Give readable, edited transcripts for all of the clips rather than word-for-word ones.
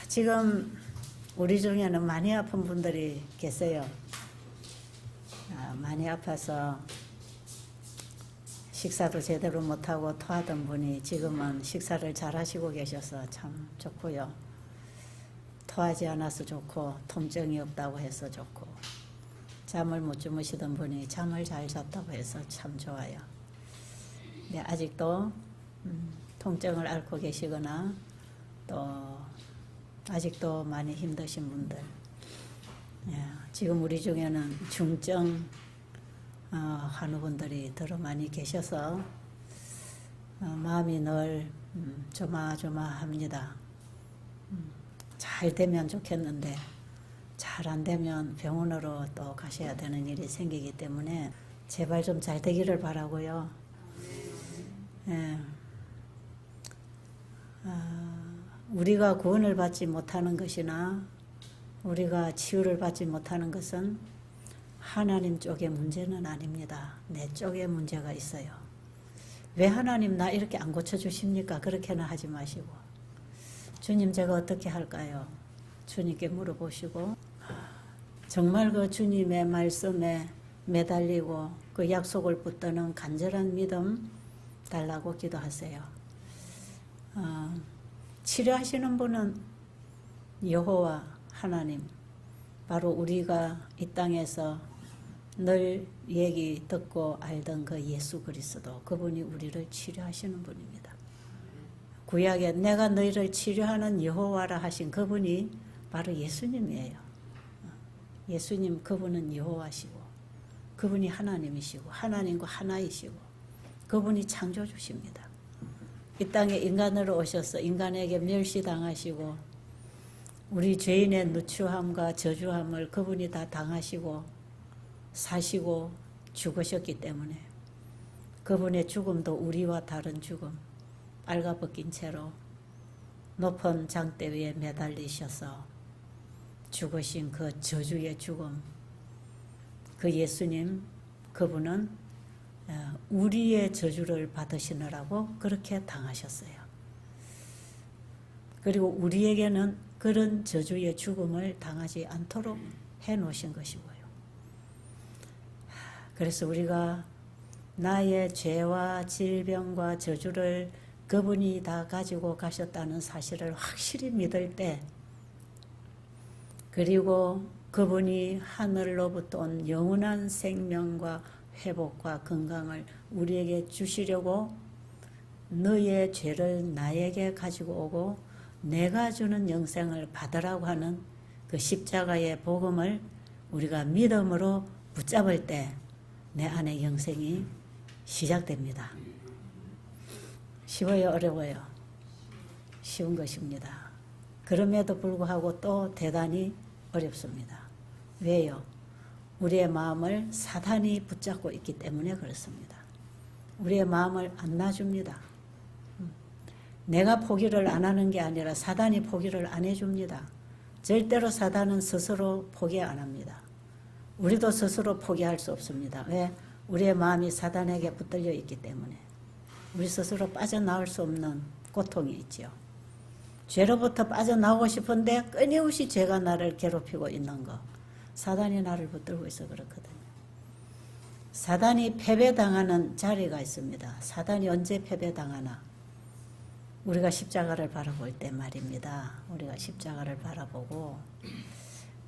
지금 우리 중에는 많이 아픈 분들이 계세요. 많이 아파서 식사도 제대로 못하고 토하던 분이 지금은 식사를 잘 하시고 계셔서 참 좋고요. 토하지 않아서 좋고 통증이 없다고 해서 좋고, 잠을 못 주무시던 분이 잠을 잘 잤다고 해서 참 좋아요. 네, 아직도 통증을 앓고 계시거나 또 아직도 많이 힘드신 분들, 지금 우리 중에는 중증 환우분들이 더러 많이 계셔서 마음이 늘 조마조마합니다. 잘 되면 좋겠는데 잘 안 되면 병원으로 또 가셔야 되는 일이 생기기 때문에 제발 좀 잘 되기를 바라고요. 우리가 구원을 받지 못하는 것이나 우리가 치유를 받지 못하는 것은 하나님 쪽의 문제는 아닙니다. 내 쪽에 문제가 있어요. 왜 하나님 나 이렇게 안 고쳐주십니까? 그렇게는 하지 마시고, 주님 제가 어떻게 할까요? 주님께 물어보시고, 정말 그 주님의 말씀에 매달리고 그 약속을 붙드는 간절한 믿음 달라고 기도하세요. 치료하시는 분은 여호와 하나님, 바로 우리가 이 땅에서 늘 얘기 듣고 알던 그 예수 그리스도, 그분이 우리를 치료하시는 분입니다. 구약에 내가 너희를 치료하는 여호와라 하신 그분이 바로 예수님이에요. 예수님, 그분은 여호와시고 그분이 하나님이시고 하나님과 하나이시고 그분이 창조주십니다. 이 땅에 인간으로 오셔서 인간에게 멸시당하시고 우리 죄인의 누추함과 저주함을 그분이 다 당하시고 사시고 죽으셨기 때문에 그분의 죽음도 우리와 다른 죽음, 빨가벗긴 채로 높은 장대 위에 매달리셔서 죽으신 그 저주의 죽음, 그 예수님, 그분은 우리의 저주를 받으시느라고 그렇게 당하셨어요. 그리고 우리에게는 그런 저주의 죽음을 당하지 않도록 해놓으신 것이고요. 그래서 우리가 나의 죄와 질병과 저주를 그분이 다 가지고 가셨다는 사실을 확실히 믿을 때, 그리고 그분이 하늘로부터 온 영원한 생명과 회복과 건강을 우리에게 주시려고 너의 죄를 나에게 가지고 오고 내가 주는 영생을 받으라고 하는 그 십자가의 복음을 우리가 믿음으로 붙잡을 때 내 안에 영생이 시작됩니다. 쉬워요, 어려워요? 쉬운 것입니다. 그럼에도 불구하고 또 대단히 어렵습니다. 왜요? 우리의 마음을 사단이 붙잡고 있기 때문에 그렇습니다. 우리의 마음을 안 놔줍니다. 내가 포기를 안 하는 게 아니라 사단이 포기를 안 해줍니다. 절대로 사단은 스스로 포기 안 합니다. 우리도 스스로 포기할 수 없습니다. 왜? 우리의 마음이 사단에게 붙들려 있기 때문에. 우리 스스로 빠져나올 수 없는 고통이 있죠. 죄로부터 빠져나오고 싶은데 끊임없이 죄가 나를 괴롭히고 있는 거, 사단이 나를 붙들고 있어 그렇거든요. 사단이 패배당하는 자리가 있습니다. 사단이 언제 패배당하나? 우리가 십자가를 바라볼 때 말입니다. 우리가 십자가를 바라보고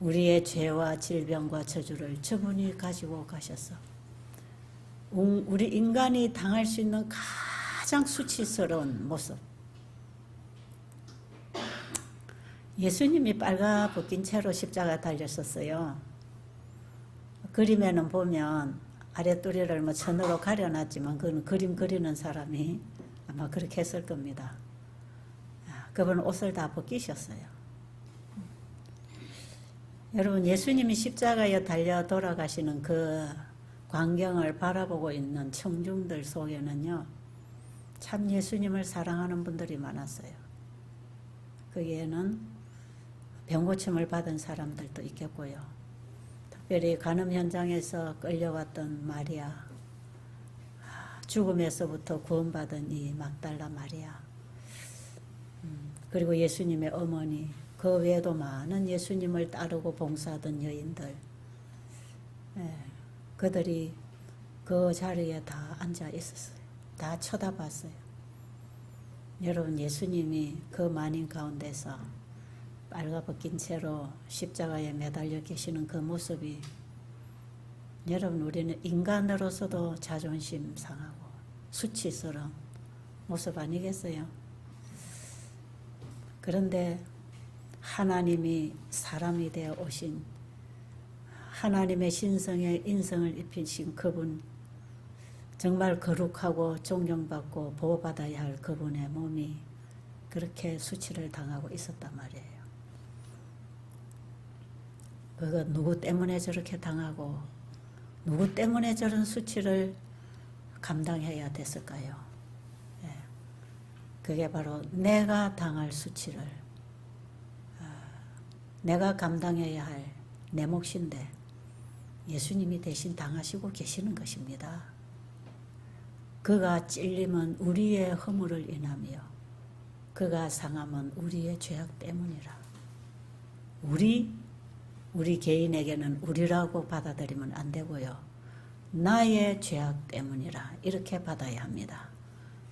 우리의 죄와 질병과 저주를 저분이 가지고 가셔서 우리 인간이 당할 수 있는 가장 수치스러운 모습, 예수님이 빨가벗긴 채로 십자가 달렸었어요. 그림에는 보면 아랫도리를 뭐 천으로 가려놨지만 그건 그림 그리는 사람이 아마 그렇게 했을 겁니다. 그분은 옷을 다 벗기셨어요. 여러분, 예수님이 십자가에 달려 돌아가시는 그 광경을 바라보고 있는 청중들 속에는요, 참 예수님을 사랑하는 분들이 많았어요. 거기에는 병고침을 받은 사람들도 있겠고요. 특별히 간음 현장에서 끌려왔던 마리아, 죽음에서부터 구원받은 이 막달라 마리아, 그리고 예수님의 어머니, 그 외에도 많은 예수님을 따르고 봉사하던 여인들, 그들이 그 자리에 다 앉아 있었어요. 다 쳐다봤어요. 여러분, 예수님이 그 만인 가운데서 빨가벗긴 채로 십자가에 매달려 계시는 그 모습이, 여러분, 우리는 인간으로서도 자존심 상하고 수치스러운 모습 아니겠어요? 그런데 하나님이 사람이 되어 오신, 하나님의 신성에 인성을 입히신 그분, 정말 거룩하고 존경받고 보호받아야 할 그분의 몸이 그렇게 수치를 당하고 있었단 말이에요. 그거 누구 때문에 저렇게 당하고 누구 때문에 저런 수치를 감당해야 됐을까요? 그게 바로 내가 당할 수치를 내가 감당해야 할 내 몫인데 예수님이 대신 당하시고 계시는 것입니다. 그가 찔림은 우리의 허물을 인하며 그가 상함은 우리의 죄악 때문이라. 우리 개인에게는 우리라고 받아들이면 안 되고요. 나의 죄악 때문이라 이렇게 받아야 합니다.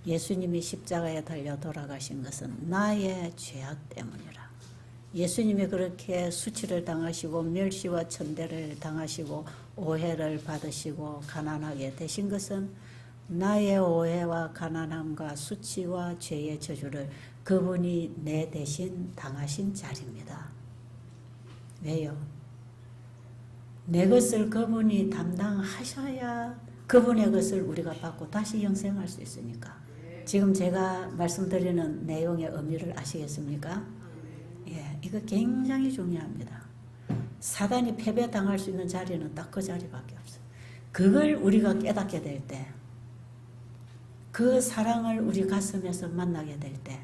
예수님이 십자가에 달려 돌아가신 것은 나의 죄악 때문이라. 예수님이 그렇게 수치를 당하시고 멸시와 천대를 당하시고 오해를 받으시고 가난하게 되신 것은 나의 오해와 가난함과 수치와 죄의 저주를 그분이 내 대신 당하신 자리입니다. 왜요? 내 것을 그분이 담당하셔야 그분의 것을 우리가 받고 다시 영생할 수 있으니까. 지금 제가 말씀드리는 내용의 의미를 아시겠습니까? 이거 굉장히 중요합니다. 사단이 패배당할 수 있는 자리는 딱 그 자리밖에 없어요. 그걸 우리가 깨닫게 될 때, 그 사랑을 우리 가슴에서 만나게 될 때,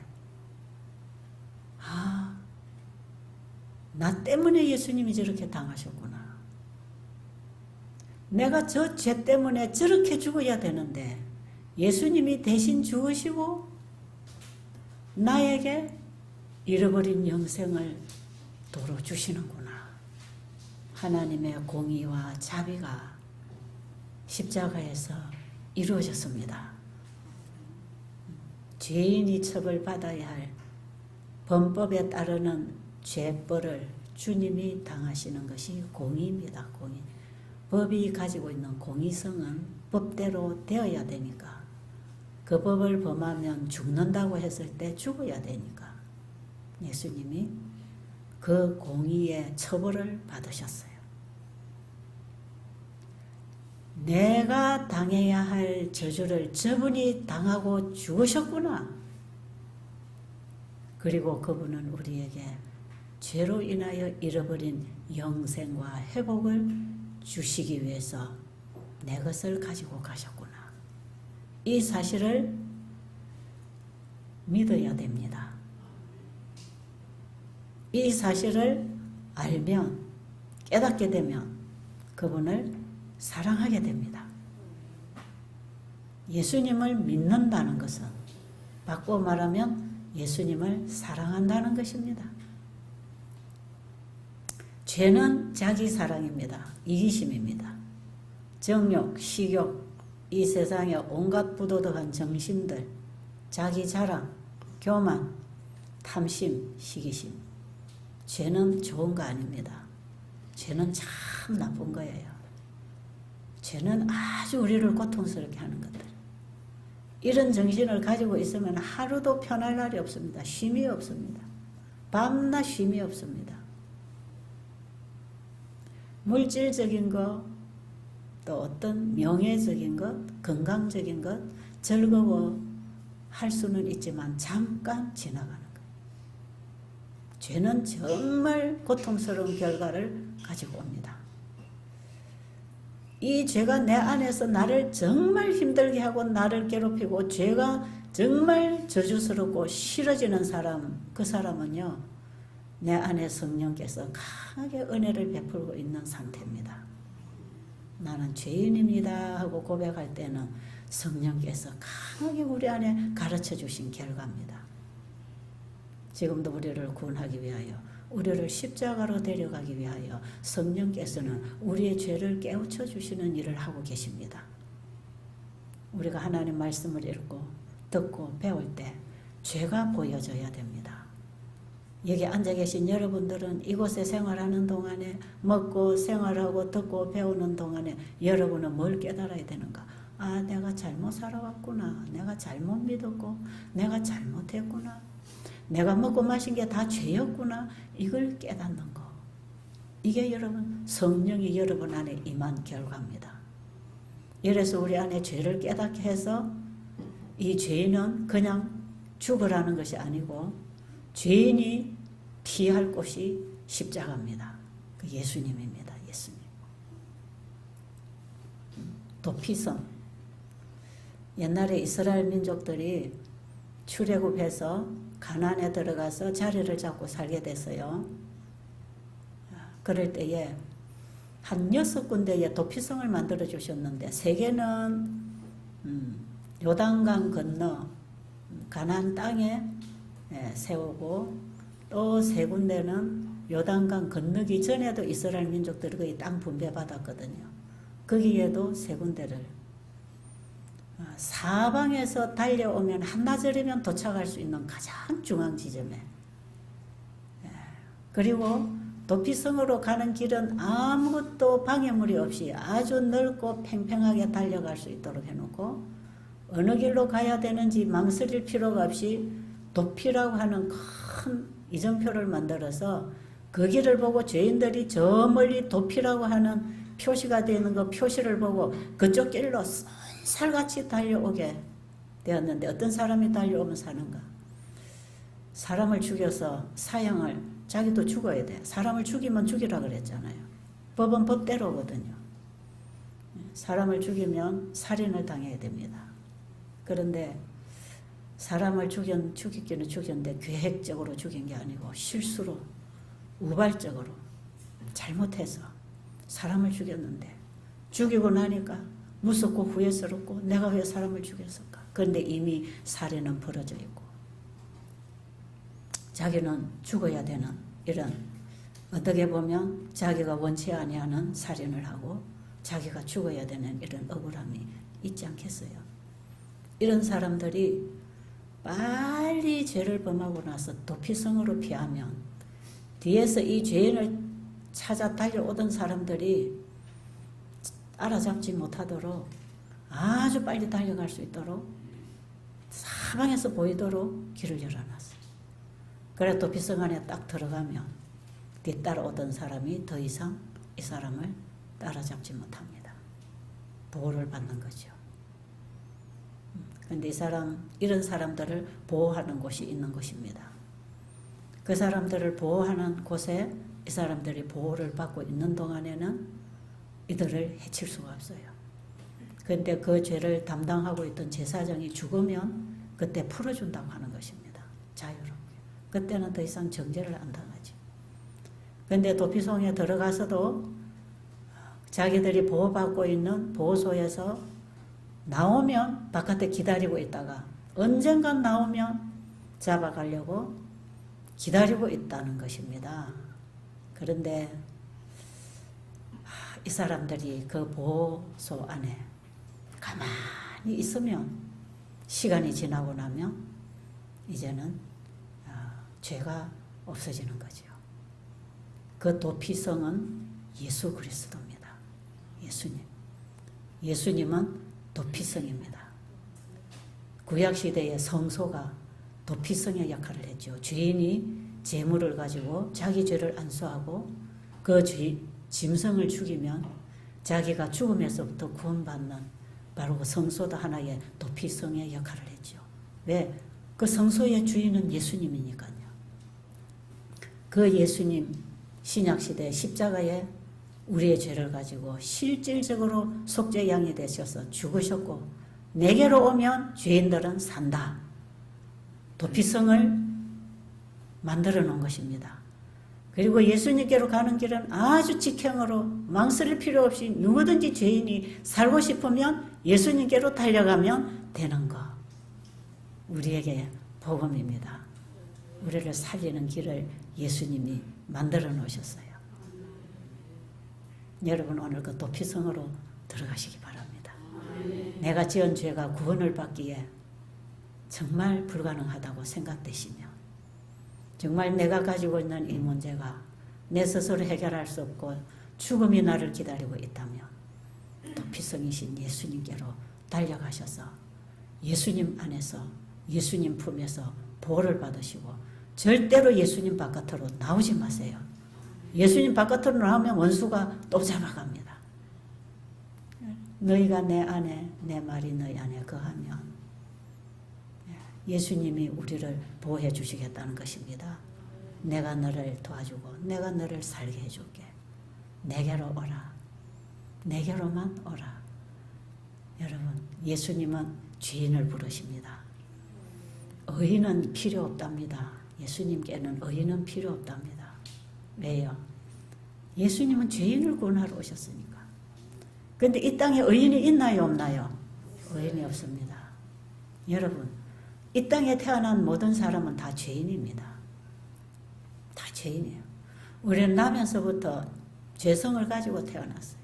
나 때문에 예수님이 저렇게 당하셨구나. 내가 저 죄 때문에 저렇게 죽어야 되는데 예수님이 대신 죽으시고 나에게 잃어버린 영생을 도로 주시는구나. 하나님의 공의와 자비가 십자가에서 이루어졌습니다. 죄인이 처벌받아야 할 범법에 따르는 죄벌을 주님이 당하시는 것이 공의입니다. 공의. 법이 가지고 있는 공의성은 법대로 되어야 되니까, 그 법을 범하면 죽는다고 했을 때 죽어야 되니까 예수님이 그 공의의 처벌을 받으셨어요. 내가 당해야 할 저주를 저분이 당하고 죽으셨구나. 그리고 그분은 우리에게 죄로 인하여 잃어버린 영생과 회복을 주시기 위해서 내 것을 가지고 가셨구나. 이 사실을 믿어야 됩니다. 이 사실을 알면, 깨닫게 되면 그분을 사랑하게 됩니다. 예수님을 믿는다는 것은, 바꿔 말하면 예수님을 사랑한다는 것입니다. 죄는 자기 사랑입니다. 이기심입니다. 정욕, 식욕, 이 세상의 온갖 부도덕한 정신들, 자기 자랑, 교만, 탐심, 시기심. 죄는 좋은 거 아닙니다. 죄는 참 나쁜 거예요. 죄는 아주 우리를 고통스럽게 하는 것들. 이런 정신을 가지고 있으면 하루도 편할 날이 없습니다. 쉼이 없습니다. 밤낮 쉼이 없습니다. 물질적인 것, 또 어떤 명예적인 것, 건강적인 것, 즐거워할 수는 있지만 잠깐 지나가는 것. 죄는 정말 고통스러운 결과를 가지고 옵니다. 이 죄가 내 안에서 나를 정말 힘들게 하고 나를 괴롭히고 죄가 정말 저주스럽고 싫어지는 사람, 그 사람은요, 내 안에 성령께서 강하게 은혜를 베풀고 있는 상태입니다. 나는 죄인입니다 하고 고백할 때는 성령께서 강하게 우리 안에 가르쳐 주신 결과입니다. 지금도 우리를 구원하기 위하여, 우리를 십자가로 데려가기 위하여 성령께서는 우리의 죄를 깨우쳐 주시는 일을 하고 계십니다. 우리가 하나님 말씀을 읽고 듣고 배울 때 죄가 보여져야 됩니다. 여기 앉아 계신 여러분들은 이곳에 생활하는 동안에, 먹고 생활하고 듣고 배우는 동안에 여러분은 뭘 깨달아야 되는가? 아, 내가 잘못 살아왔구나. 내가 잘못 믿었고 내가 잘못했구나. 내가 먹고 마신 게 다 죄였구나. 이걸 깨닫는 거. 이게 여러분 성령이 여러분 안에 임한 결과입니다. 이래서 우리 안에 죄를 깨닫게 해서 이 죄인은 그냥 죽으라는 것이 아니고 죄인이 피할 곳이 십자가입니다. 그 예수님입니다. 예수님. 도피성. 옛날에 이스라엘 민족들이 출애굽해서 가나안에 들어가서 자리를 잡고 살게 됐어요. 그럴 때에 한 6군데의 도피성을 만들어 주셨는데, 3개는 요단강 건너 가나안 땅에 세우고, 또 3군데는 요단강 건너기 전에도 이스라엘 민족들이 거의 땅 분배받았거든요. 거기에도 3군데를 사방에서 달려오면 한나절이면 도착할 수 있는 가장 중앙 지점에, 그리고 도피성으로 가는 길은 아무것도 방해물이 없이 아주 넓고 팽팽하게 달려갈 수 있도록 해놓고, 어느 길로 가야 되는지 망설일 필요가 없이 도피라고 하는 큰 이정표를 만들어서 그 길을 보고 죄인들이 저 멀리 도피라고 하는 표시가 되는 그 표시를 보고 그쪽 길로 살같이 달려오게 되었는데, 어떤 사람이 달려오면 사는가? 사람을 죽여서 사형을, 자기도 죽어야 돼. 사람을 죽이면 죽이라 그랬잖아요. 법은 법대로거든요. 사람을 죽이면 살인을 당해야 됩니다. 그런데 사람을 죽이기는 죽였는데 계획적으로 죽인 게 아니고 실수로, 우발적으로 잘못해서 사람을 죽였는데, 죽이고 나니까 무섭고 후회스럽고 내가 왜 사람을 죽였을까? 그런데 이미 살인은 벌어져 있고 자기는 죽어야 되는 이런, 어떻게 보면 자기가 원치 아니하는 살인을 하고 자기가 죽어야 되는 이런 억울함이 있지 않겠어요? 이런 사람들이 빨리 죄를 범하고 나서 도피성으로 피하면 뒤에서 이 죄인을 찾아 달려오던 사람들이 따라잡지 못하도록 아주 빨리 달려갈 수 있도록 사방에서 보이도록 길을 열어놨어요. 그래 도피성 안에 딱 들어가면 뒤따라오던 사람이 더 이상 이 사람을 따라잡지 못합니다. 보호를 받는 거죠. 그런데 이런 사람들을 보호하는 곳이 있는 것입니다. 그 사람들을 보호하는 곳에 이 사람들이 보호를 받고 있는 동안에는 이들을 해칠 수가 없어요. 그런데 그 죄를 담당하고 있던 제사장이 죽으면 그때 풀어준다고 하는 것입니다. 자유롭게. 그때는 더 이상 정죄를 안 당하지. 그런데 도피성에 들어가서도 자기들이 보호받고 있는 보호소에서 나오면 바깥에 기다리고 있다가 언젠간 나오면 잡아가려고 기다리고 있다는 것입니다. 그런데 이 사람들이 그 보호소 안에 가만히 있으면 시간이 지나고 나면 이제는 죄가 없어지는 거죠. 그 도피성은 예수 그리스도입니다. 예수님. 예수님은 도피성입니다. 구약시대의 성소가 도피성의 역할을 했죠. 죄인이 재물을 가지고 자기 죄를 안수하고 그 짐승을 죽이면 자기가 죽음에서부터 구원받는 바로 그 성소도 하나의 도피성의 역할을 했죠. 왜? 그 성소의 주인은 예수님이니까요. 그 예수님 신약시대 십자가에 우리의 죄를 가지고 실질적으로 속죄양이 되셔서 죽으셨고 내게로 오면 죄인들은 산다. 도피성을 만들어 놓은 것입니다. 그리고 예수님께로 가는 길은 아주 직행으로 망설일 필요 없이 누구든지 죄인이 살고 싶으면 예수님께로 달려가면 되는 거. 우리에게 복음입니다. 우리를 살리는 길을 예수님이 만들어 놓으셨어요. 여러분 오늘 그 도피성으로 들어가시기 바랍니다. 내가 지은 죄가 구원을 받기에 정말 불가능하다고 생각되시며, 정말 내가 가지고 있는 이 문제가 내 스스로 해결할 수 없고 죽음이 나를 기다리고 있다면 도피성이신 예수님께로 달려가셔서 예수님 안에서, 예수님 품에서 보호를 받으시고, 절대로 예수님 바깥으로 나오지 마세요. 예수님 바깥으로 나오면 원수가 또 잡아갑니다. 너희가 내 안에, 내 말이 너희 안에 거하면 예수님이 우리를 보호해 주시겠다는 것입니다. 내가 너를 도와주고 내가 너를 살게 해줄게. 내게로 오라. 내게로만 오라. 여러분, 예수님은 죄인을 부르십니다. 의인은 필요 없답니다. 예수님께는 의인은 필요 없답니다. 왜요? 예수님은 죄인을 구원하러 오셨으니까. 그런데 이 땅에 의인이 있나요, 없나요? 의인이 없습니다. 여러분, 이 땅에 태어난 모든 사람은 다 죄인입니다. 다 죄인이에요. 우리는 나면서부터 죄성을 가지고 태어났어요.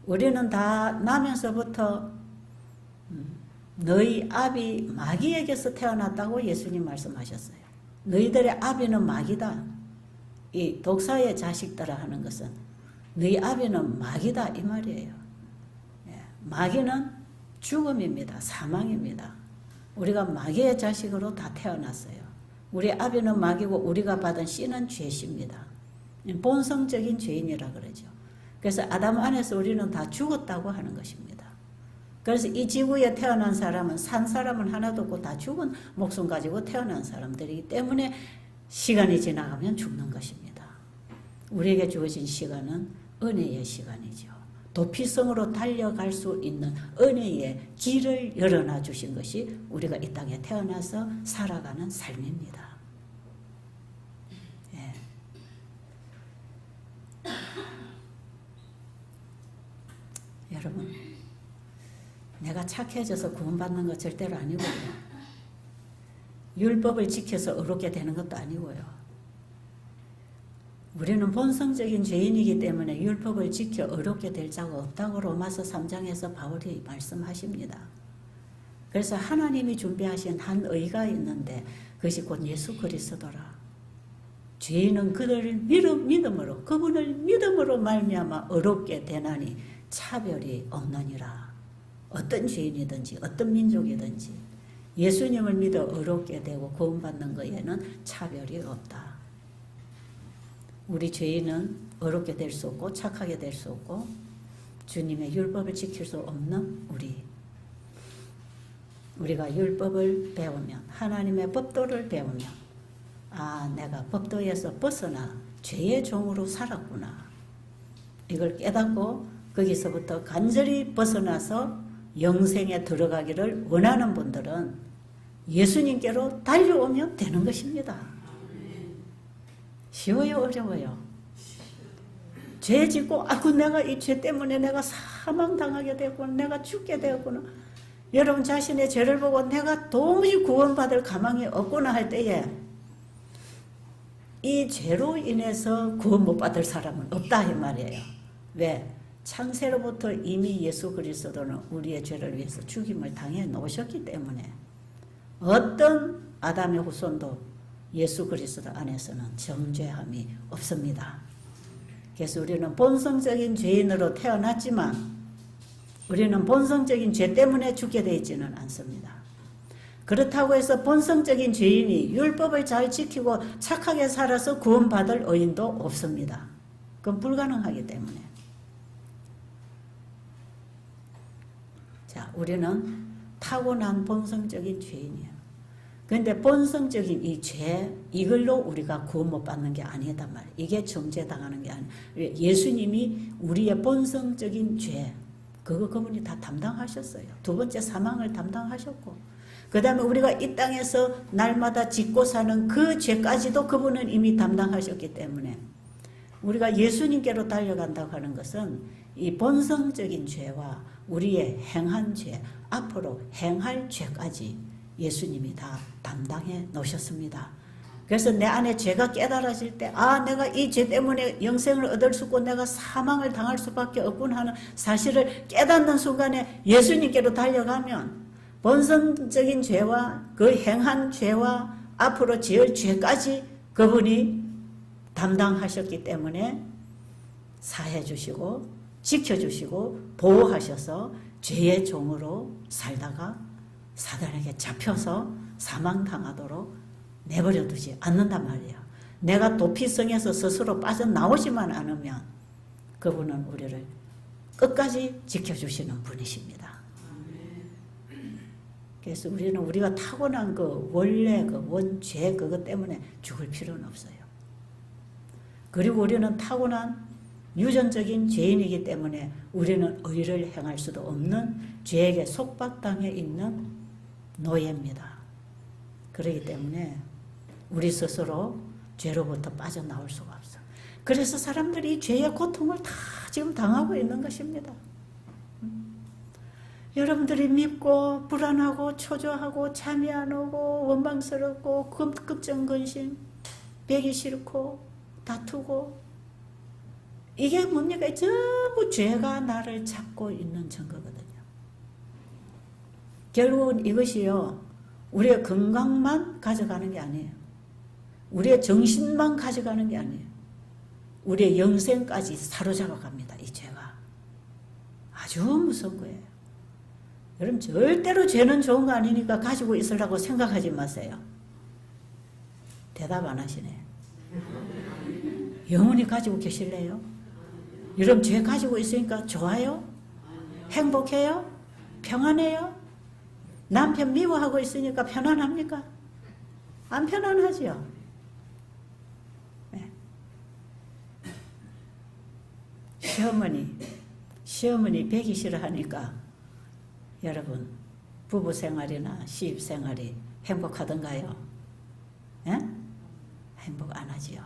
우리는 다 나면서부터 너희 아비 마귀에게서 태어났다고 예수님 말씀하셨어요. 너희들의 아비는 마귀다. 이 독사의 자식들아 하는 것은 너희 아비는 마귀다 이 말이에요. 마귀는 죽음입니다. 사망입니다. 우리가 마귀의 자식으로 다 태어났어요. 우리 아비는 마귀고 우리가 받은 씨는 죄십니다. 본성적인 죄인이라 그러죠. 그래서 아담 안에서 우리는 다 죽었다고 하는 것입니다. 그래서 이 지구에 태어난 사람은, 산 사람은 하나도 없고 다 죽은 목숨 가지고 태어난 사람들이기 때문에 시간이 지나가면 죽는 것입니다. 우리에게 주어진 시간은 은혜의 시간이죠. 도피성으로 달려갈 수 있는 은혜의 길을 열어놔 주신 것이 우리가 이 땅에 태어나서 살아가는 삶입니다. 예. 여러분, 내가 착해져서 구원받는 것 절대로 아니고요. 율법을 지켜서 의롭게 되는 것도 아니고요. 우리는 본성적인 죄인이기 때문에 율법을 지켜 의롭게 될 자가 없다고 로마서 3장에서 바울이 말씀하십니다. 그래서 하나님이 준비하신 한 의가 있는데 그것이 곧 예수 그리스도라. 죄인은 그를 믿음으로, 그분을 믿음으로 말미암아 의롭게 되나니 차별이 없느니라. 어떤 죄인이든지 어떤 민족이든지 예수님을 믿어 의롭게 되고 구원받는 것에는 차별이 없다. 우리 죄인은 의롭게 될 수 없고 착하게 될 수 없고 주님의 율법을 지킬 수 없는 우리가 율법을 배우면, 하나님의 법도를 배우면, 아, 내가 법도에서 벗어나 죄의 종으로 살았구나. 이걸 깨닫고 거기서부터 간절히 벗어나서 영생에 들어가기를 원하는 분들은 예수님께로 달려오면 되는 것입니다. 쉬워요, 어려워요? 죄 짓고, 내가 이 죄 때문에 내가 사망당하게 되었구나, 내가 죽게 되었구나. 여러분 자신의 죄를 보고 내가 도무지 구원받을 가망이 없구나 할 때에 이 죄로 인해서 구원 못 받을 사람은 없다 이 말이에요. 왜? 창세로부터 이미 예수 그리스도는 우리의 죄를 위해서 죽임을 당해 놓으셨기 때문에 어떤 아담의 후손도 예수 그리스도 안에서는 정죄함이 없습니다. 그래서 우리는 본성적인 죄인으로 태어났지만 우리는 본성적인 죄 때문에 죽게 되어 있지는 않습니다. 그렇다고 해서 본성적인 죄인이 율법을 잘 지키고 착하게 살아서 구원받을 의인도 없습니다. 그건 불가능하기 때문에. 자, 우리는 타고난 본성적인 죄인이에요. 그런데 본성적인 이 죄, 이걸로 우리가 구원 못 받는 게 아니다 말이에요. 이게 정죄당하는 게 아니에요. 예수님이 우리의 본성적인 죄, 그분이 다 담당하셨어요. 두 번째 사망을 담당하셨고, 그 다음에 우리가 이 땅에서 날마다 짓고 사는 그 죄까지도 그분은 이미 담당하셨기 때문에 우리가 예수님께로 달려간다고 하는 것은 이 본성적인 죄와 우리의 행한 죄, 앞으로 행할 죄까지 예수님이 다 담당해 놓으셨습니다. 그래서 내 안에 죄가 깨달아질 때, 아, 내가 이 죄 때문에 영생을 얻을 수 없고 내가 사망을 당할 수밖에 없구나 하는 사실을 깨닫는 순간에 예수님께로 달려가면 본성적인 죄와 그 행한 죄와 앞으로 지을 죄까지 그분이 담당하셨기 때문에 사해 주시고 지켜주시고 보호하셔서 죄의 종으로 살다가 사단에게 잡혀서 사망당하도록 내버려 두지 않는단 말이에요. 내가 도피성에서 스스로 빠져나오지만 않으면 그분은 우리를 끝까지 지켜주시는 분이십니다. 그래서 우리는 우리가 타고난 그 원래 그 원죄 그것 때문에 죽을 필요는 없어요. 그리고 우리는 타고난 유전적인 죄인이기 때문에 우리는 의를 행할 수도 없는 죄에게 속박당해 있는 노예입니다. 그렇기 때문에 우리 스스로 죄로부터 빠져나올 수가 없어. 그래서 사람들이 죄의 고통을 다 지금 당하고 있는 것입니다. 여러분들이 밉고 불안하고 초조하고 잠이 안 오고 원망스럽고 걱정근심, 배기 싫고 다투고 이게 뭡니까? 전부 죄가 나를 잡고 있는 증거거든요. 결국은 이것이요, 우리의 건강만 가져가는 게 아니에요. 우리의 정신만 가져가는 게 아니에요. 우리의 영생까지 사로잡아 갑니다. 이 죄가. 아주 무서운 거예요. 여러분 절대로 죄는 좋은 거 아니니까 가지고 있으려고 생각하지 마세요. 대답 안 하시네. 영원히 가지고 계실래요? 여러분 죄 가지고 있으니까 좋아요? 행복해요? 평안해요? 남편 미워하고 있으니까 편안합니까? 안 편안하지요? 네. 시어머니 배기 싫어하니까 여러분 부부 생활이나 시집 생활이 행복하던가요? 예? 행복 안 하지요.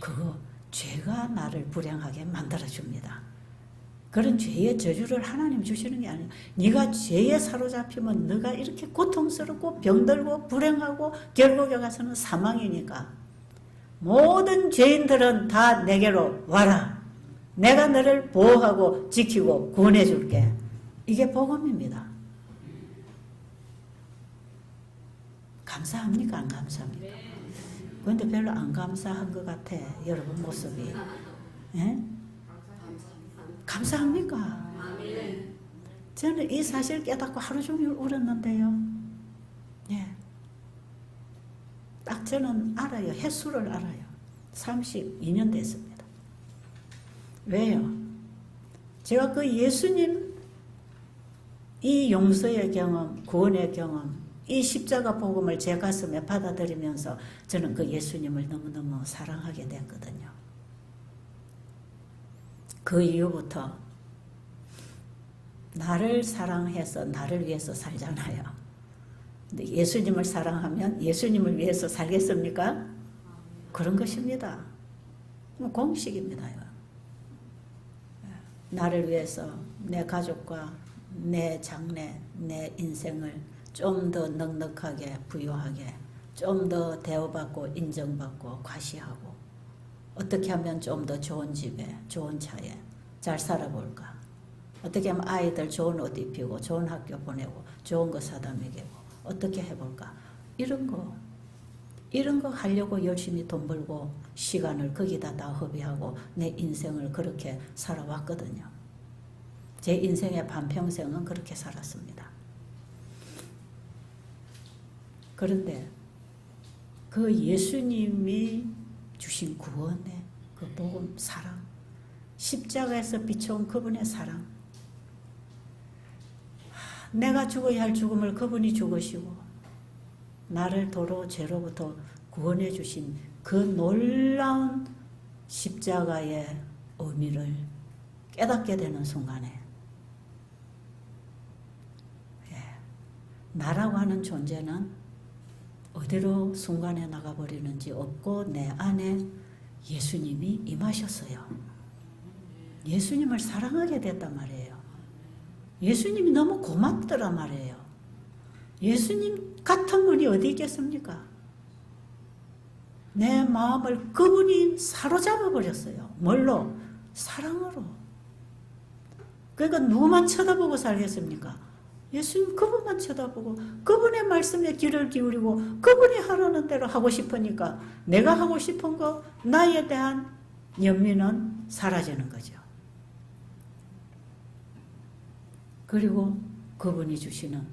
그거 죄가 나를 불행하게 만들어줍니다. 그런 죄의 저주를 하나님 주시는 게 아니에요. 네가 죄에 사로잡히면 네가 이렇게 고통스럽고 병들고 불행하고 결국에 가서는 사망이니까 모든 죄인들은 다 내게로 와라. 내가 너를 보호하고 지키고 구원해 줄게. 이게 복음입니다. 감사합니까? 안 감사합니까? 그런데 별로 안 감사한 것 같아. 여러분 모습이. 예? 감사합니까? 저는 이 사실 깨닫고 하루 종일 울었는데요. 예. 딱 저는 알아요. 횟수를 알아요. 32년 됐습니다. 왜요? 제가 그 예수님 이 용서의 경험, 구원의 경험, 이 십자가 복음을 제 가슴에 받아들이면서 저는 그 예수님을 너무너무 사랑하게 됐거든요. 그 이후부터 나를 사랑해서 나를 위해서 살잖아요. 근데 예수님을 사랑하면 예수님을 위해서 살겠습니까? 그런 것입니다. 공식입니다. 나를 위해서 내 가족과 내 장래, 내 인생을 좀 더 넉넉하게 부유하게 좀 더 대우받고 인정받고 과시하고 어떻게 하면 좀 더 좋은 집에 좋은 차에 잘 살아볼까, 어떻게 하면 아이들 좋은 옷 입히고 좋은 학교 보내고 좋은 거 사다 먹이고 어떻게 해볼까, 이런 거 하려고 열심히 돈 벌고 시간을 거기다 다 허비하고 내 인생을 그렇게 살아왔거든요. 제 인생의 반평생은 그렇게 살았습니다. 그런데 그 예수님이 주신 구원의 그 복음, 사랑, 십자가에서 비춰온 그분의 사랑, 내가 죽어야 할 죽음을 그분이 죽으시고 나를 도로 죄로부터 구원해 주신 그 놀라운 십자가의 의미를 깨닫게 되는 순간에 나라고 하는 존재는 어디로 순간에 나가버리는지 없고 내 안에 예수님이 임하셨어요. 예수님을 사랑하게 됐단 말이에요. 예수님이 너무 고맙더라 말이에요. 예수님 같은 분이 어디 있겠습니까? 내 마음을 그분이 사로잡아 버렸어요. 뭘로? 사랑으로. 그러니까 누구만 쳐다보고 살겠습니까? 예수님 그분만 쳐다보고 그분의 말씀에 귀를 기울이고 그분이 하라는 대로 하고 싶으니까 내가 하고 싶은 거 나에 대한 연민은 사라지는 거죠. 그리고 그분이 주시는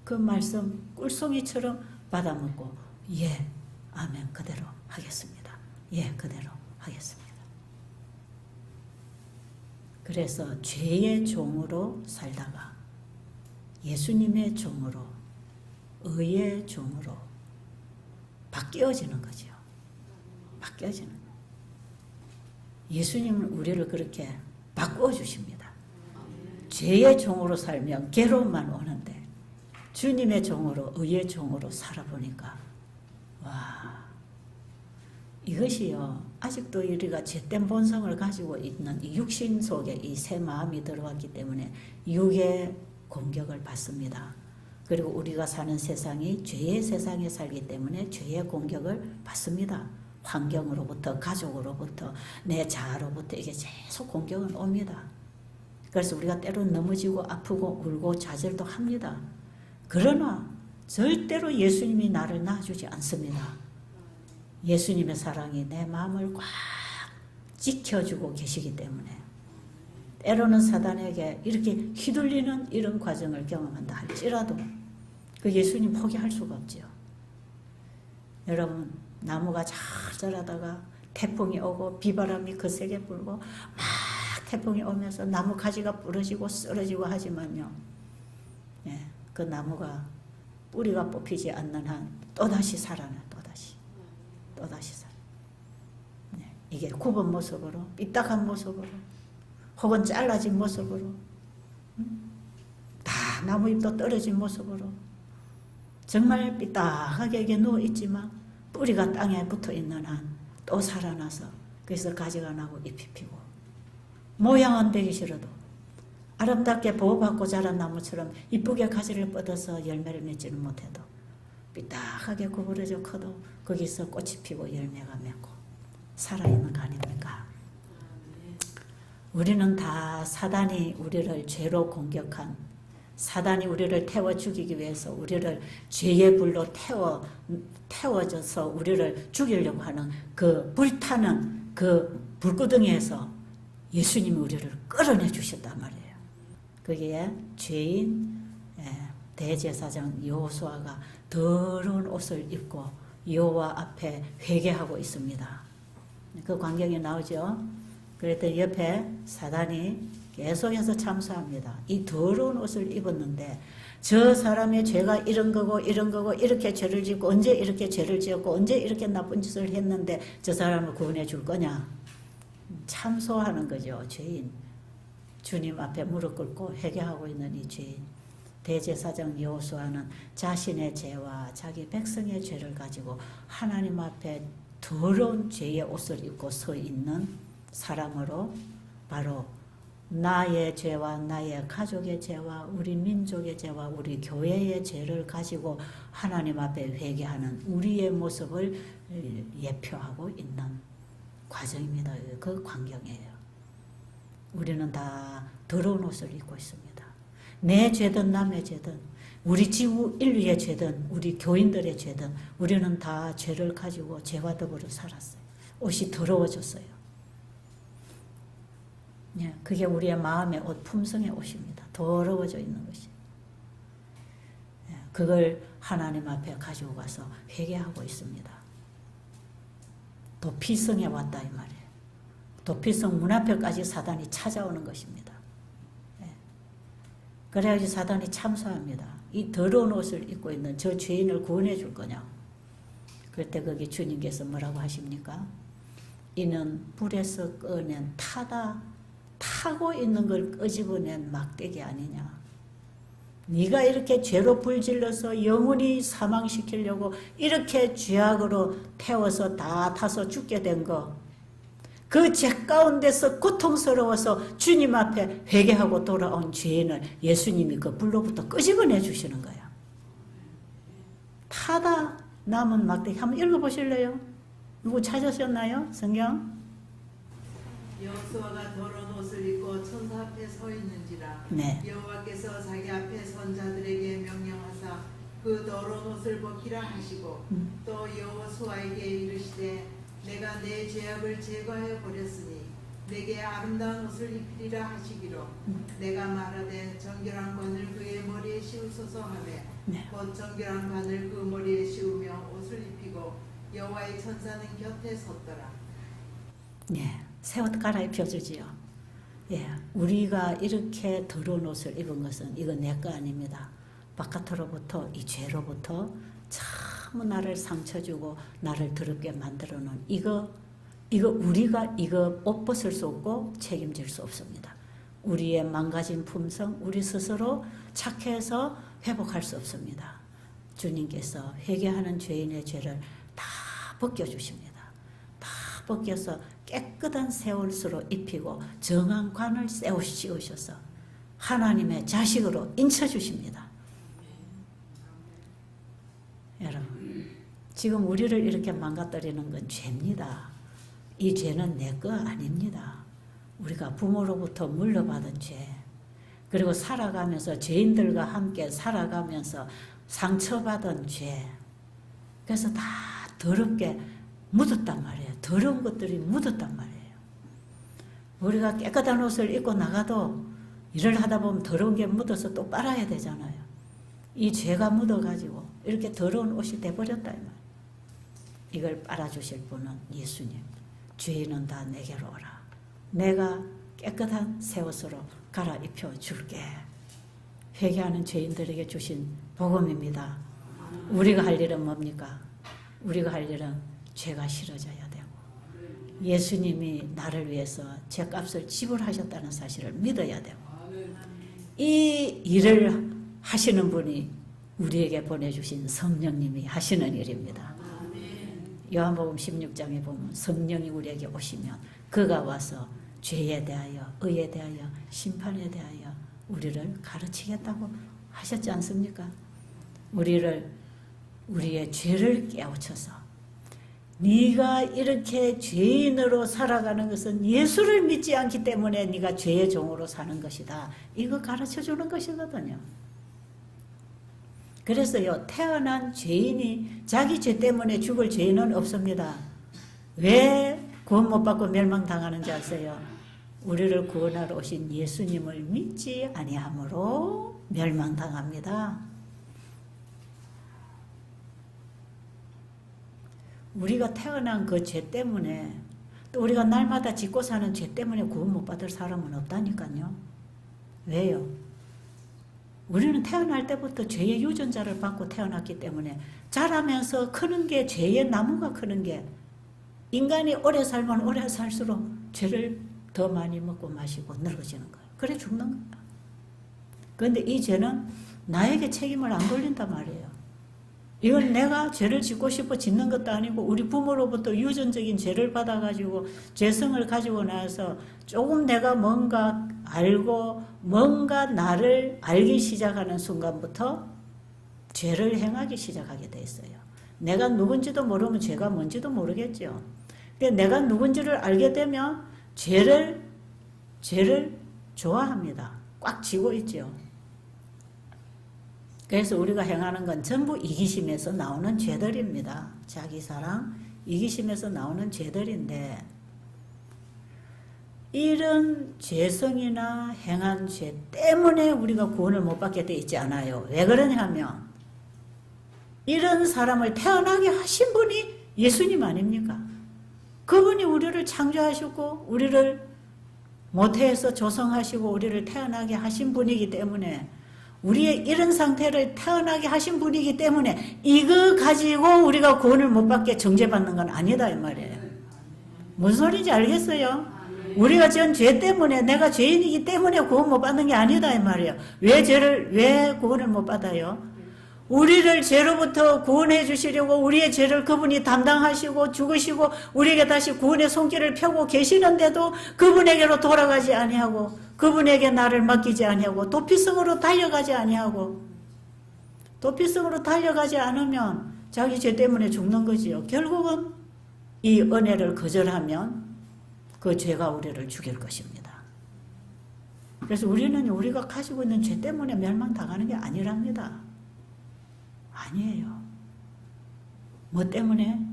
그 말씀 꿀송이처럼 받아먹고 예, 아멘 그대로 하겠습니다. 예, 그대로 하겠습니다. 그래서 죄의 종으로 살다가 예수님의 종으로 의의 종으로 바뀌어지는 거죠. 바뀌어지는 거예요. 예수님은 우리를 그렇게 바꾸어 주십니다. 죄의 종으로 살면 괴로움만 오는데 주님의 종으로 의의 종으로 살아보니까 와, 이것이요 아직도 우리가 죄된 본성을 가지고 있는 이 육신 속에 이 새 마음이 들어왔기 때문에 육의 공격을 받습니다. 그리고 우리가 사는 세상이 죄의 세상에 살기 때문에 죄의 공격을 받습니다. 환경으로부터 가족으로부터 내 자아로부터 이게 계속 공격은 옵니다. 그래서 우리가 때로는 넘어지고 아프고 울고 좌절도 합니다. 그러나 절대로 예수님이 나를 놔주지 않습니다. 예수님의 사랑이 내 마음을 꽉 지켜주고 계시기 때문에 때로는 사단에게 이렇게 휘둘리는 이런 과정을 경험한다 할지라도 그 예수님 포기할 수가 없죠. 여러분 나무가 잘 자라다가 태풍이 오고 비바람이 거세게 불고 막 태풍이 오면서 나무 가지가 부러지고 쓰러지고 하지만요. 예, 그 나무가 뿌리가 뽑히지 않는 한 또다시 살아나 또다시 살아. 네, 이게 굽은 모습으로 삐딱한 모습으로 혹은 잘라진 모습으로 다 나무잎도 떨어진 모습으로 정말 삐딱하게 이게 누워있지만 뿌리가 땅에 붙어있는 한 또 살아나서 그래서 가지가 나고 잎이 피고 모양은 되기 싫어도 아름답게 보호받고 자란 나무처럼 이쁘게 가지를 뻗어서 열매를 맺지는 못해도 삐딱하게 구부러져 커도 거기서 꽃이 피고 열매가 맺고 살아있는 거 아닙니까? 우리는 다 사단이 우리를 죄로 공격한 사단이 우리를 태워 죽이기 위해서 우리를 죄의 불로 태워져서 우리를 죽이려고 하는 그 불타는 그 불구덩이에서 예수님이 우리를 끌어내 주셨단 말이에요. 거기에 죄인 대제사장 여호수아가 더러운 옷을 입고 여호와 앞에 회개하고 있습니다. 그 광경이 나오죠. 그랬더니 옆에 사단이 계속해서 참수합니다. 이 더러운 옷을 입었는데 저 사람의 죄가 이런 거고 이렇게 죄를 짓고 언제 이렇게 죄를 지었고 언제 이렇게 나쁜 짓을 했는데 저 사람을 구원해 줄 거냐. 참소하는 거죠. 죄인. 주님 앞에 무릎 꿇고 회개하고 있는 이 죄인. 대제사장 여호수아는 자신의 죄와 자기 백성의 죄를 가지고 하나님 앞에 더러운 죄의 옷을 입고 서 있는 사람으로 바로 나의 죄와 나의 가족의 죄와 우리 민족의 죄와 우리 교회의 죄를 가지고 하나님 앞에 회개하는 우리의 모습을 예표하고 있는 과정입니다. 그 광경이에요. 우리는 다 더러운 옷을 입고 있습니다. 내 죄든 남의 죄든 우리 지구 인류의 죄든 우리 교인들의 죄든 우리는 다 죄를 가지고 죄와 더불어 살았어요. 옷이 더러워졌어요. 예, 그게 우리의 마음의 옷, 품성의 옷입니다. 더러워져 있는 것이. 예, 그걸 하나님 앞에 가지고 가서 회개하고 있습니다. 도피성에 왔다 이 말이에요. 도피성 문 앞에까지 사단이 찾아오는 것입니다. 예. 그래야지 사단이 참소합니다. 이 더러운 옷을 입고 있는 저 죄인을 구원해 줄 거냐. 그럴 때 거기 주님께서 뭐라고 하십니까? 이는 불에서 꺼낸 타고 있는 걸 끄집어낸 막대기 아니냐. 네가 이렇게 죄로 불질러서 영원히 사망시키려고 이렇게 죄악으로 태워서 다 타서 죽게 된 거. 그 죄 가운데서 고통스러워서 주님 앞에 회개하고 돌아온 죄인을 예수님이 그 불로부터 끄집어내 주시는 거야. 타다 남은 막대기 한번 읽어보실래요? 누구 찾으셨나요? 성경? 여호수아가 더러운 옷을 입고 천사 앞에 서 있는지라. 네. 여호와께서 자기 앞에 선 자들에게 명령하사 그 더러운 옷을 벗기라 하시고 또 여호수아에게 이르시되 내가 내 죄악을 제거하여 버렸으니 내게 아름다운 옷을 입히리라 하시기로 내가 말하되 정결한 관을 그의 머리에 씌우소서 하매 네. 곧 정결한 관을 그 머리에 씌우며 옷을 입히고 여호와의 천사는 곁에 섰더라. 네, 새 옷 갈아입혀주지요. 예, 우리가 이렇게 더러운 옷을 입은 것은 이거 내 거 아닙니다. 바깥으로부터 이 죄로부터 참 나를 상처 주고 나를 더럽게 만들어 놓은 이거 우리가 이거 옷 벗을 수 없고 책임질 수 없습니다. 우리의 망가진 품성 우리 스스로 착해서 회복할 수 없습니다. 주님께서 회개하는 죄인의 죄를 다 벗겨주십니다. 다 벗겨서 깨끗한 새 옷으로 입히고 정한 관을 씌우셔서 하나님의 자식으로 인쳐주십니다. 여러분, 지금 우리를 이렇게 망가뜨리는 건 죄입니다. 이 죄는 내 거 아닙니다. 우리가 부모로부터 물려받은 죄, 그리고 살아가면서 죄인들과 함께 살아가면서 상처받은 죄, 그래서 다 더럽게 묻었단 말이에요. 더러운 것들이 묻었단 말이에요. 우리가 깨끗한 옷을 입고 나가도 일을 하다 보면 더러운 게 묻어서 또 빨아야 되잖아요. 이 죄가 묻어가지고 이렇게 더러운 옷이 돼버렸다 이 말. 이걸 빨아주실 분은 예수님. 죄인은 다 내게로 오라. 내가 깨끗한 새 옷으로 갈아입혀 줄게. 회개하는 죄인들에게 주신 복음입니다. 우리가 할 일은 뭡니까? 우리가 할 일은 죄가 싫어져야 되고 예수님이 나를 위해서 죄값을 지불하셨다는 사실을 믿어야 되고 이 일을 하시는 분이 우리에게 보내주신 성령님이 하시는 일입니다. 요한복음 16장에 보면 성령이 우리에게 오시면 그가 와서 죄에 대하여 의에 대하여 심판에 대하여 우리를 가르치겠다고 하셨지 않습니까? 우리의 죄를 깨우쳐서 네가 이렇게 죄인으로 살아가는 것은 예수를 믿지 않기 때문에 네가 죄의 종으로 사는 것이다. 이거 가르쳐주는 것이거든요. 그래서요, 태어난 죄인이 자기 죄 때문에 죽을 죄인은 없습니다. 왜 구원 못 받고 멸망당하는지 아세요? 우리를 구원하러 오신 예수님을 믿지 아니함으로 멸망당합니다. 우리가 태어난 그 죄 때문에 또 우리가 날마다 짓고 사는 죄 때문에 구원 못 받을 사람은 없다니까요. 왜요? 우리는 태어날 때부터 죄의 유전자를 받고 태어났기 때문에 자라면서 크는 게 죄의 나무가 크는 게 인간이 오래 살면 오래 살수록 죄를 더 많이 먹고 마시고 늙어지는 거예요. 그래 죽는 거예요. 그런데 이 죄는 나에게 책임을 안 걸린단 말이에요. 이건 내가 죄를 짓고 싶어 짓는 것도 아니고 우리 부모로부터 유전적인 죄를 받아가지고 죄성을 가지고 나서 조금 내가 뭔가 알고 뭔가 나를 알기 시작하는 순간부터 죄를 행하기 시작하게 돼 있어요. 내가 누군지도 모르면 죄가 뭔지도 모르겠죠. 근데 내가 누군지를 알게 되면 죄를 좋아합니다. 꽉 쥐고 있죠. 그래서 우리가 행하는 건 전부 이기심에서 나오는 죄들입니다. 자기사랑, 이기심에서 나오는 죄들인데 이런 죄성이나 행한 죄 때문에 우리가 구원을 못 받게 돼 있지 않아요. 왜 그러냐면 이런 사람을 태어나게 하신 분이 예수님 아닙니까? 그분이 우리를 창조하시고 우리를 모태에서 조성하시고 우리를 태어나게 하신 분이기 때문에 우리의 이런 상태를 태어나게 하신 분이기 때문에 이거 가지고 우리가 구원을 못 받게 정죄받는 건 아니다 이 말이에요. 무슨 소리인지 알겠어요? 우리가 전 죄 때문에 내가 죄인이기 때문에 구원 못 받는 게 아니다 이 말이에요. 왜 구원을 못 받아요? 우리를 죄로부터 구원해 주시려고 우리의 죄를 그분이 담당하시고 죽으시고 우리에게 다시 구원의 손길을 펴고 계시는데도 그분에게로 돌아가지 아니하고 그분에게 나를 맡기지 아니하고 도피성으로 달려가지 아니하고 도피성으로 달려가지 않으면 자기 죄 때문에 죽는 거지요. 결국은 이 은혜를 거절하면 그 죄가 우리를 죽일 것입니다. 그래서 우리는 우리가 가지고 있는 죄 때문에 멸망당하는 게 아니랍니다. 아니에요. 뭐 때문에?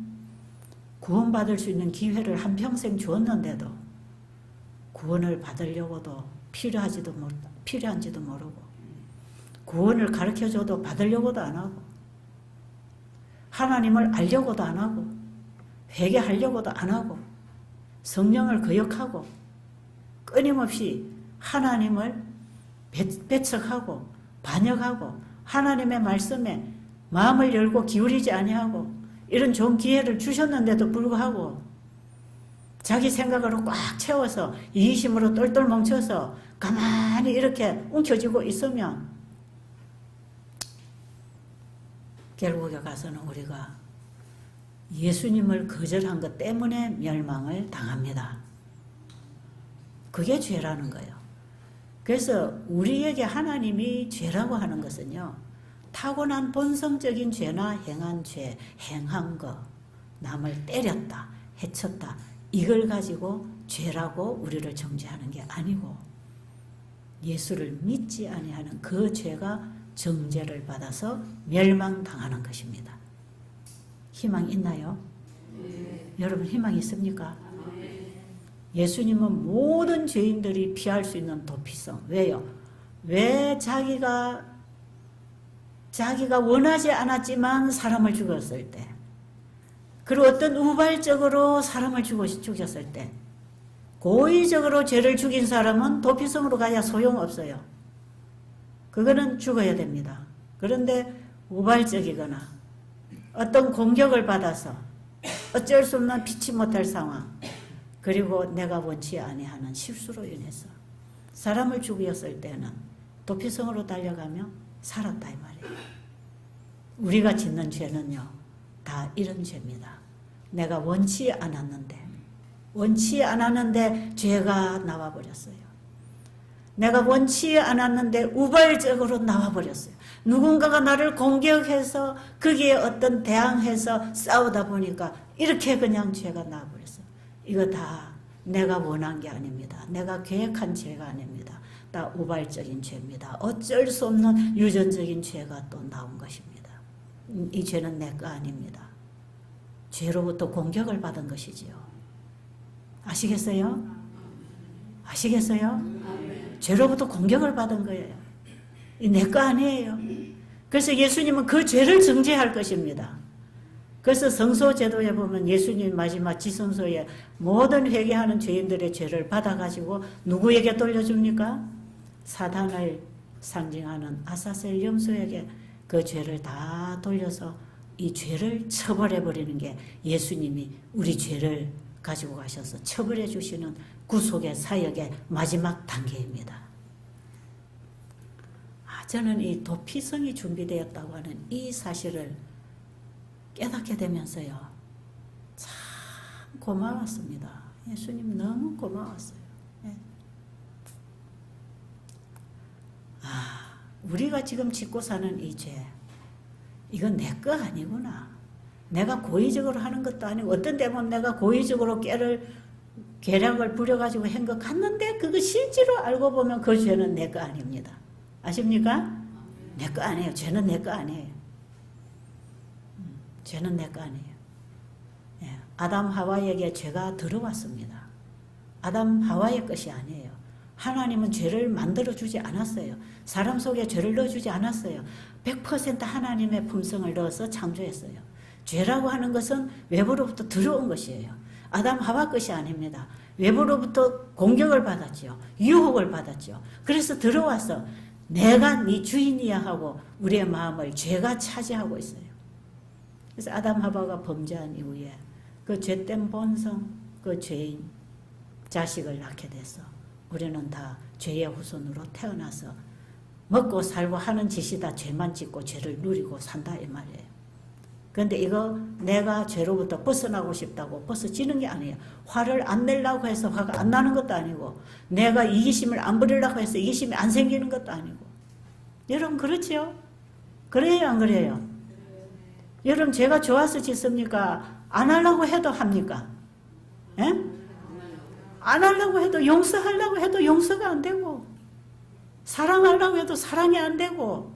구원받을 수 있는 기회를 한평생 주었는데도 구원을 받으려고도 필요한지도 모르고 구원을 가르쳐줘도 받으려고도 안 하고 하나님을 알려고도 안 하고 회개하려고도 안 하고 성령을 거역하고 끊임없이 하나님을 배척하고 반역하고 하나님의 말씀에 마음을 열고 기울이지 아니하고 이런 좋은 기회를 주셨는데도 불구하고 자기 생각으로 꽉 채워서 이기심으로 똘똘 뭉쳐서 가만히 이렇게 움켜쥐고 있으면 결국에 가서는 우리가 예수님을 거절한 것 때문에 멸망을 당합니다. 그게 죄라는 거예요. 그래서 우리에게 하나님이 죄라고 하는 것은요, 타고난 본성적인 죄나 행한 죄, 행한 거, 남을 때렸다, 해쳤다, 이걸 가지고 죄라고 우리를 정죄하는 게 아니고 예수를 믿지 아니하는 그 죄가 정죄를 받아서 멸망당하는 것입니다. 희망 있나요? 네. 여러분 희망 있습니까? 네. 예수님은 모든 죄인들이 피할 수 있는 도피성. 왜요? 왜 자기가 원하지 않았지만 사람을 죽였을 때, 그리고 어떤 우발적으로 사람을 죽였을 때, 고의적으로 죄를 죽인 사람은 도피성으로 가야 소용없어요. 그거는 죽어야 됩니다. 그런데 우발적이거나 어떤 공격을 받아서 어쩔 수 없는 피치 못할 상황, 그리고 내가 원치 아니하는 실수로 인해서 사람을 죽였을 때는 도피성으로 달려가며 살았다 이 말이에요. 우리가 짓는 죄는요, 다 이런 죄입니다. 내가 원치 않았는데 죄가 나와버렸어요. 내가 원치 않았는데 우발적으로 나와버렸어요. 누군가가 나를 공격해서 거기에 어떤 대항해서 싸우다 보니까 이렇게 그냥 죄가 나와버렸어요. 이거 다 내가 원한 게 아닙니다. 내가 계획한 죄가 아닙니다. 다 우발적인 죄입니다. 어쩔 수 없는 유전적인 죄가 또 나온 것입니다. 이 죄는 내 거 아닙니다. 죄로부터 공격을 받은 것이지요. 아시겠어요? 죄로부터 공격을 받은 거예요. 이 내 거 아니에요. 그래서 예수님은 그 죄를 정죄할 것입니다. 그래서 성소제도에 보면 예수님 마지막 지성소에 모든 회개하는 죄인들의 죄를 받아가지고 누구에게 돌려줍니까? 사단을 상징하는 아사셀 염소에게 그 죄를 다 돌려서 이 죄를 처벌해버리는 게 예수님이 우리 죄를 가지고 가셔서 처벌해 주시는 구속의 사역의 마지막 단계입니다. 저는 이 도피성이 준비되었다고 하는 이 사실을 깨닫게 되면서요, 참 고마웠습니다. 예수님 너무 고마웠어요. 네. 우리가 지금 짓고 사는 이 죄, 이건 내 거 아니구나. 내가 고의적으로 하는 것도 아니고, 어떤 때 보면 내가 고의적으로 계략을 부려가지고 한 것 같는데 그거 실제로 알고 보면 그 죄는 내 거 아닙니다. 아십니까? 내 거 아니에요. 죄는 내 거 아니에요. 죄는 내 거 아니에요. 예, 아담 하와에게 죄가 들어왔습니다. 아담 하와의 것이 아니에요. 하나님은 죄를 만들어주지 않았어요. 사람 속에 죄를 넣어주지 않았어요. 100% 하나님의 품성을 넣어서 창조했어요. 죄라고 하는 것은 외부로부터 들어온 것이에요. 아담 하와 것이 아닙니다. 외부로부터 공격을 받았지요. 유혹을 받았지요. 그래서 들어와서 내가 네 주인이야 하고 우리의 마음을 죄가 차지하고 있어요. 그래서 아담 하와가 범죄한 이후에 그 죄된 본성, 그 죄인 자식을 낳게 돼서 우리는 다 죄의 후손으로 태어나서 먹고 살고 하는 짓이 다 죄만 짓고 죄를 누리고 산다 이 말이에요. 그런데 이거 내가 죄로부터 벗어나고 싶다고 벗어지는 게 아니에요. 화를 안 내려고 해서 화가 안 나는 것도 아니고, 내가 이기심을 안 부리려고 해서 이기심이 안 생기는 것도 아니고. 여러분 그렇지요? 그래요 안 그래요? 여러분 죄가 좋아서 짓습니까? 안 하려고 해도 합니까? 예? 안 하려고 해도, 용서하려고 해도 용서가 안 되고, 사랑하려고 해도 사랑이 안 되고,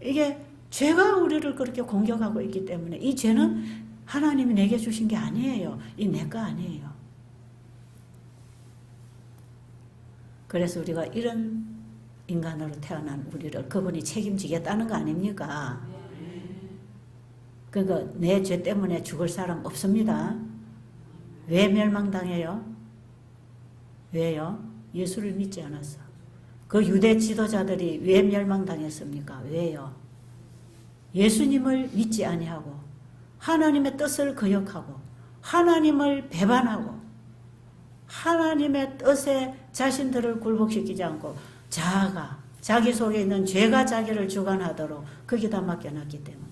이게 죄가 우리를 그렇게 공격하고 있기 때문에 이 죄는 하나님이 내게 주신 게 아니에요. 이 내 거 아니에요. 그래서 우리가 이런 인간으로 태어난 우리를 그분이 책임지겠다는 거 아닙니까? 그러니까 내 죄 때문에 죽을 사람 없습니다. 왜 멸망당해요? 왜요? 예수를 믿지 않았어. 그 유대 지도자들이 왜 멸망당했습니까? 왜요? 예수님을 믿지 아니하고 하나님의 뜻을 거역하고 하나님을 배반하고 하나님의 뜻에 자신들을 굴복시키지 않고 자아가 자기 속에 있는 죄가 자기를 주관하도록 거기다 맡겨놨기 때문에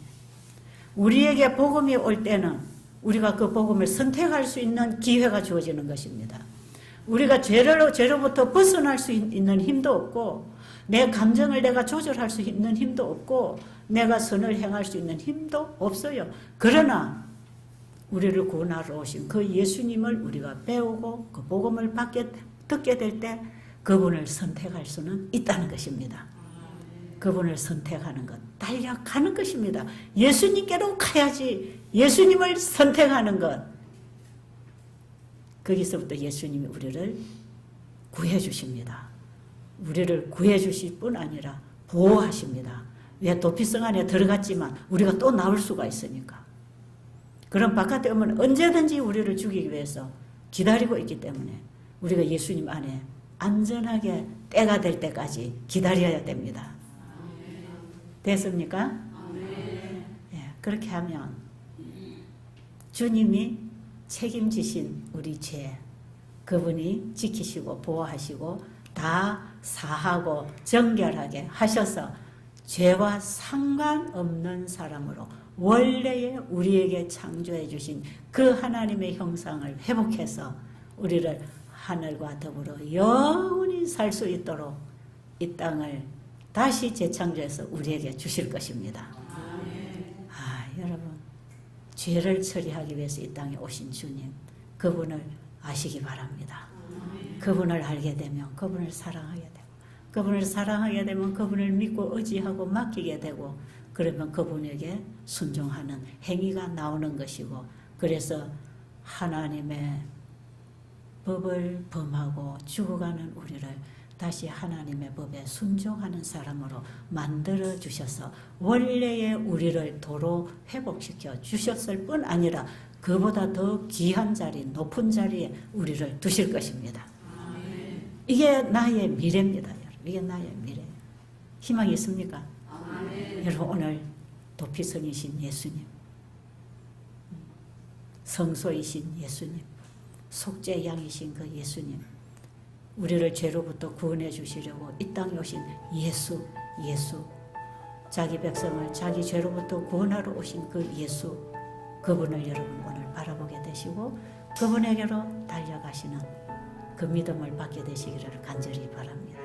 우리에게 복음이 올 때는 우리가 그 복음을 선택할 수 있는 기회가 주어지는 것입니다. 우리가 죄로부터 벗어날 수 있는 힘도 없고 내 감정을 내가 조절할 수 있는 힘도 없고 내가 선을 행할 수 있는 힘도 없어요. 그러나 우리를 구원하러 오신 그 예수님을 우리가 배우고 그 복음을 듣게 될 때 그분을 선택할 수는 있다는 것입니다. 그분을 선택하는 것, 달려가는 것입니다. 예수님께로 가야지. 예수님을 선택하는 것. 거기서부터 예수님이 우리를 구해 주십니다. 우리를 구해 주실 뿐 아니라 보호하십니다. 왜? 도피성 안에 들어갔지만 우리가 또 나올 수가 있으니까. 그럼 바깥에 오면 언제든지 우리를 죽이기 위해서 기다리고 있기 때문에 우리가 예수님 안에 안전하게 때가 될 때까지 기다려야 됩니다. 됐습니까? 예, 그렇게 하면 주님이 책임지신 우리 죄, 그분이 지키시고 보호하시고 다 사하고 정결하게 하셔서 죄와 상관없는 사람으로 원래의 우리에게 창조해 주신 그 하나님의 형상을 회복해서 우리를 하늘과 더불어 영원히 살 수 있도록 이 땅을 다시 재창조해서 우리에게 주실 것입니다. 여러분, 죄를 처리하기 위해서 이 땅에 오신 주님, 그분을 아시기 바랍니다. 그분을 알게 되면 그분을 사랑하게 되고, 그분을 사랑하게 되면 그분을 믿고 의지하고 맡기게 되고, 그러면 그분에게 순종하는 행위가 나오는 것이고, 그래서 하나님의 법을 범하고 죽어가는 우리를 다시 하나님의 법에 순종하는 사람으로 만들어 주셔서 원래의 우리를 도로 회복시켜 주셨을 뿐 아니라 그보다 더 귀한 자리, 높은 자리에 우리를 두실 것입니다. 이게 나의 미래입니다. 여러분. 이게 나의 미래. 희망이 있습니까? 여러분, 오늘 도피성이신 예수님, 성소이신 예수님, 속죄 양이신 그 예수님, 우리를 죄로부터 구원해 주시려고 이 땅에 오신 예수, 자기 백성을 자기 죄로부터 구원하러 오신 그 예수, 그분을 여러분 오늘 바라보게 되시고 그분에게로 달려가시는 그 믿음을 받게 되시기를 간절히 바랍니다.